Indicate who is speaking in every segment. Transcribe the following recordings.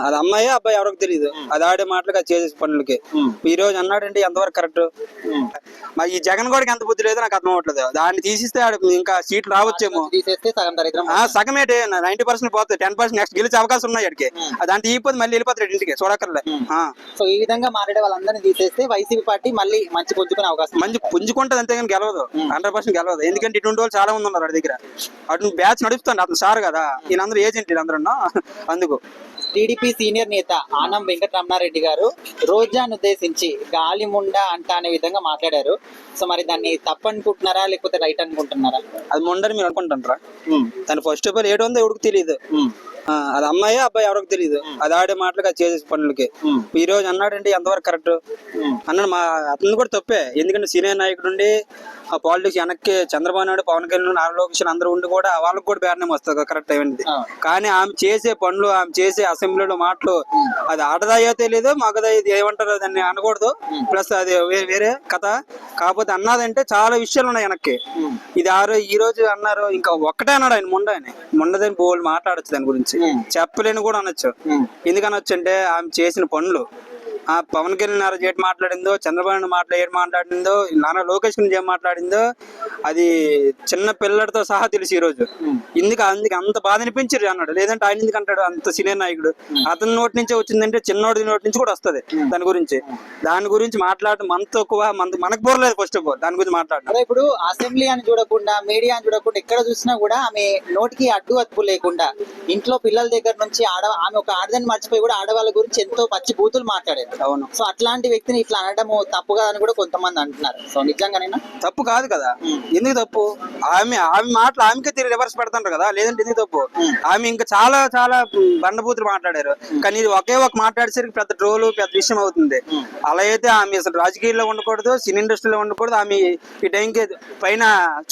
Speaker 1: అది అమ్మాయి అబ్బాయి ఎవరికి తెలియదు. అది ఆడే మాటలకి అది చేసే పనులకి. ఈ రోజు అన్నాడంటే ఎంతవరకు కరెక్ట్? మరి ఈ జగన్ గోడికి ఎంత బుద్ధి లేదో నాకు అర్థం అవ్వట్లేదు. దాన్ని తీసిస్తే ఇంకా సీట్లు రావచ్చేమో.
Speaker 2: తీసేస్తే సగం దరిద్రం.
Speaker 1: సగమేటే 90% పోతుంది, 10% నెక్స్ట్ గెలిచే అవకాశం ఉన్నాయి అడికి. దాన్ని తీయపోతే మళ్ళీ వెళ్ళిపోతాడు ఇంటికి, చూడక్కర్లే.
Speaker 2: సో ఈ విధంగా మాట్లాడే వాళ్ళందరినీ తీసేస్తే వైసీపీ పార్టీ మళ్ళీ మంచి పుంజుకునే అవకాశం.
Speaker 1: మంచి పుంజుకుంటది అంతేగాని గెలవదు, 100% గెలవదు. ఎందుకంటే ఇటువంటి వాళ్ళు చాలా మంది ఉన్నారు వాడి దగ్గర. అటు బ్యాచ్ నడుపుతాడు అతను సార్ కదా, వీళ్ళందరూ ఏజెంట్ వీళ్ళందరూ అందుకు.
Speaker 2: టీడీపీ సీనియర్ నేత ఆనం వెంకటరమణారెడ్డి గారు రోజాను ఉద్దేశించి గాలిముండ అంట అనే విధంగా మాట్లాడారు. సో మరి దాన్ని తప్పనుకుంటున్నారా లేకపోతే రైట్ అనుకుంటున్నారా?
Speaker 1: అది మొండని మీరు అనుకుంటున్నారా? దాని ఫస్ట్ ఆఫ్ ఆల్ ఏడుందో ఎవరికి తెలియదు. అది అమ్మాయి అబ్బాయి ఎవరికి తెలియదు. అది ఆడే మాటలకి అది చేసే పనులకి. ఈ రోజు అన్నాడంటే ఎంతవరకు కరెక్ట్? అన్నాడు అతను కూడా తప్పే. ఎందుకంటే సీనియర్ నాయకుడు ఉండి ఆ పాలిటిక్స్ వెనక్కి చంద్రబాబు నాయుడు, పవన్ కళ్యాణ్, నారా లోకేష్ అందరూ ఉండి కూడా వాళ్ళకి కూడా బ్యాడ్ వస్తుంది కరెక్ట్ అయింది. కానీ ఆమె చేసే పనులు, ఆమె చేసే అసెంబ్లీలో మాటలు అది ఆడదాయో తెలియదు, మగదాయో ఏమంటారో దాన్ని అనకూడదు. ప్లస్ అది వేరే కథ. కాకపోతే అన్నదంటే చాలా విషయాలు ఉన్నాయి వెనక్కి. ఇది ఈ రోజు అన్నారు, ఇంకా ఒక్కటే అన్నాడు ఆయన మొండదని బోల్డ్ మాట్లాడచ్చు. దాని గురించి చెప్పలేని కూడా అనొచ్చు. ఎందుకనొచ్చు అంటే ఆమె చేసిన పనులు, ఆ పవన్ కళ్యాణ్ ఏం మాట్లాడిందో, చంద్రబాబు మాట్లాడిందో, నారా లోకేష్ గురించి ఏం మాట్లాడిందో అది చిన్న పిల్లడితో సహా తెలిసి ఈ రోజు. అందుకే అంత బాధ అనిపించారు అన్నాడు. లేదంటే ఆయన ఎందుకు అంటాడు? అంత సీనియర్ నాయకుడు. అతని నోటి నుంచే వచ్చిందంటే చిన్నోడి నోటి నుంచి కూడా వస్తుంది దాని గురించి మాట్లాడడం మనతో తక్కువ, మనకు పోరలేదు ఫస్ట్ ఆఫ్ ఆల్ దాని గురించి మాట్లాడడం.
Speaker 2: ఇప్పుడు అసెంబ్లీ అని చూడకుండా, మీడియా అని చూడకుండా, ఎక్కడ చూసినా కూడా ఆమె నోటికి అడ్డు లేకుండా ఇంట్లో పిల్లల దగ్గర నుంచి ఆమె ఒక ఆడదాన్ని మర్చిపోయి కూడా ఆడవాళ్ళ గురించి ఎంతో పచ్చి బూతులు మాట్లాడారు.
Speaker 1: అవును.
Speaker 2: సో అట్లాంటి వ్యక్తిని ఇట్లా అనడం తప్పు కాదని కూడా కొంతమంది అంటున్నారు. సో నిజంగానైనా
Speaker 1: తప్పు కాదు కదా. ఎందుకు తప్పు? ఆమె మాటలు ఆమెకే తిరిగి రివర్స్ పెడతాంటారు కదా. లేదంటే ఎందుకు తప్పు? ఆమె ఇంకా చాలా చాలా బండబూతులు మాట్లాడారు. కానీ ఇది ఒకే ఒక మాట్లాడేసరికి పెద్ద ట్రోలు, పెద్ద విషయం అవుతుంది. అలా అయితే ఆమె అసలు రాజకీయాల్లో ఉండకూడదు, సినీ ఇండస్ట్రీలో ఉండకూడదు. ఆమె ఈ టైంకి పైన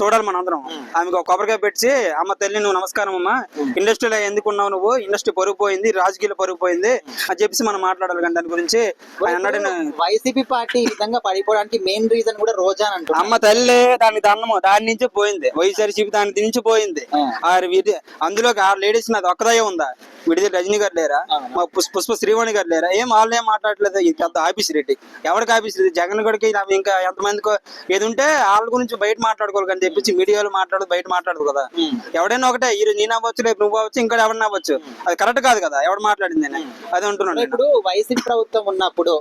Speaker 1: చూడాలి మన అందరం. ఆమెకు ఒక కొబ్బరికాయ పెట్టి, అమ్మ తల్లి నువ్వు నమస్కారం అమ్మా, ఇండస్ట్రీలో ఎందుకు ఉన్నావు నువ్వు, ఇండస్ట్రీ పరుగు పోయింది, రాజకీయాలు పరుగు పోయింది అని చెప్పేసి మనం మాట్లాడాలి. కానీ దాని గురించి
Speaker 2: వైసీపీ పార్టీ ఈ విధంగా పడిపోవడానికి మెయిన్ రీజన్ కూడా రోజా అంటారు.
Speaker 1: అమ్మ తల్లి దానికి దండము, దాని నుంచి పోయింది. వైఎస్ఆర్సీపీ దాని నుంచి పోయింది. అందులో లేడీస్ నాది ఒక్కదయ్యే ఉందా? విడిది రజనీ గారు లేరా? మా పుష్ప శ్రీవాణి గారు లేరా? వాళ్ళు ఏం మాట్లాడలేదు. ఇది పెద్ద ఆఫీస్ రెడ్డి. ఎవరికి ఆఫీస్ రెడ్డి? జగన్ గడికి ఇంకా ఎంతమందికో ఏది ఉంటే వాళ్ళ గురించి బయట మాట్లాడుకోవాలి అని చెప్పి మీడియాలో మాట్లాడదు, బయట మాట్లాడదు కదా. ఎవడైనా ఒకటే, ఈ రోజు నేను అవ్వచ్చు, రేపు నువ్వు అవ్వచ్చు, ఇంకా ఎవరైనా అవ్వచ్చు. అది కరెక్ట్ కాదు కదా ఎవడు మాట్లాడింది అని. అదే ఉంటున్నాను.
Speaker 2: ఇప్పుడు వైసీపీ ప్రభుత్వం ఉన్నప్పుడు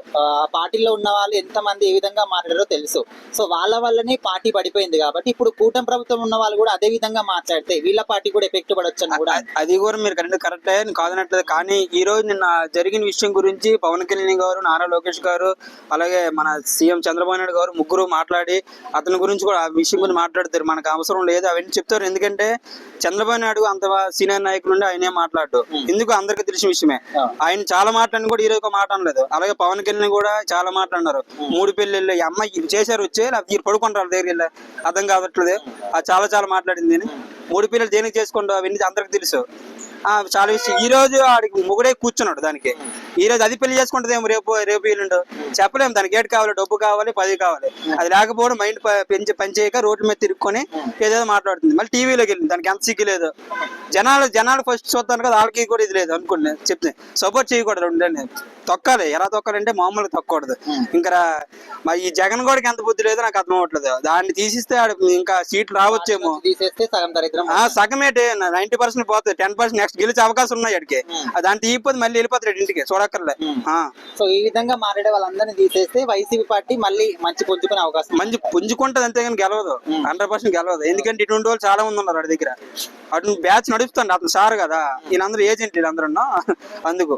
Speaker 2: పార్టీలో ఉన్న వాళ్ళు ఎంత మంది ఏ విధంగా మాట్లాడారో తెలుసు. సో వాళ్ళ వల్లనే పార్టీ పడిపోయింది. కాబట్టి ఇప్పుడు కూటమి ప్రభుత్వం ఉన్న వాళ్ళు కూడా అదే విధంగా మాట్లాడితే వీళ్ళ పార్టీ కూడా ఎఫెక్ట్ పడొచ్చు అని కూడా.
Speaker 1: అది కూడా మీరు కరెక్టే కాదనట్లేదు. కానీ ఈ రోజు నిన్న జరిగిన విషయం గురించి పవన్ కళ్యాణ్ గారు, నారా లోకేష్ గారు, అలాగే మన సీఎం చంద్రబాబు నాయుడు గారు ముగ్గురు మాట్లాడి అతని గురించి కూడా ఆ విషయం గురించి మాట్లాడతారు. మనకు అవసరం లేదు అవన్నీ చెప్తారు. ఎందుకంటే చంద్రబాబు నాయుడు అంత సీనియర్ నాయకులు ఉండి ఆయనే మాట్లాడు. ఎందుకు అందరికి తెలిసిన విషయమే. ఆయన చాలా మాట్లాడిన కూడా ఈ రోజు ఒక మాట అనలేదు. అలాగే పవన్ కళ్యాణ్ కూడా చాలా మాట్లాడినారు. 3 పెళ్లిళ్ళు ఈ అమ్మాయి చేశారు, వచ్చే మీరు పడుకుంటారు దగ్గర వెళ్ళా, అర్థం కావట్లేదు. అది చాలా మాట్లాడింది. 3 పిల్లలు దేనికి చేసుకుంటావు అవన్నీ అందరికి తెలుసు. చాలా విషయం. ఈ రోజు ఆడికి మొగుడే కూర్చున్నాడు దానికి. ఈ రోజు అది పెళ్లి చేసుకుంటదేమో రేపు ఎల్లుండు చెప్పలేము. దానికి ఏడు కావాలి, డబ్బు కావాలి, 10 కావాలి. అది లేకపోవడం మైండ్ పనిచేయక రోడ్ల మీద తిరుక్కొని ఏదేదో మాట్లాడుతుంది. మళ్ళీ టీవీలోకి వెళ్ళింది. దానికి ఎంత సిగ్గు లేదు. జనాలు ఫస్ట్ చూస్తాను కదా, వాళ్ళకి కూడా ఇది లేదు అనుకోండి. చెప్తే సపోర్ట్ చేయకూడదు. ఉండండి తొక్కాలి. ఎలా తొక్కాలంటే మామూలుగా తొక్కకూడదు. ఇంకా మరి ఈ జగన్ గోడికి ఎంత బుద్ధి లేదో నాకు అర్థం అవ్వట్లేదు. దాన్ని తీసిస్తే ఇంకా సీట్లు రావచ్చేమో.
Speaker 2: తీసేస్తే సగం దరిద్రం.
Speaker 1: సగమేటే 90% పోతుంది, 10% నెక్స్ట్ గెలిచే అవకాశం ఉన్నాయి అడికి. దాన్ని తీయపోతే మళ్ళీ వెళ్ళిపోతాడు ఇంటికి, చూడక్కర్లే.
Speaker 2: సో ఈ విధంగా మాట్లాడే వాళ్ళందరినీ తీసేస్తే వైసీపీ పార్టీ మళ్ళీ మంచి పుంజుకునే అవకాశం.
Speaker 1: మంచి పుంజుకుంటది అంతేగాని గెలవదు, 100% గెలవదు. ఎందుకంటే ఇటువంటి వాళ్ళు చాలా మంది ఉన్నారు వాడి దగ్గర. అటు బ్యాచ్ నడుపుతాడు అతను సార్ కదా. వీళ్ళందరూ ఏజెంట్ వీళ్ళందరూ అందుకు.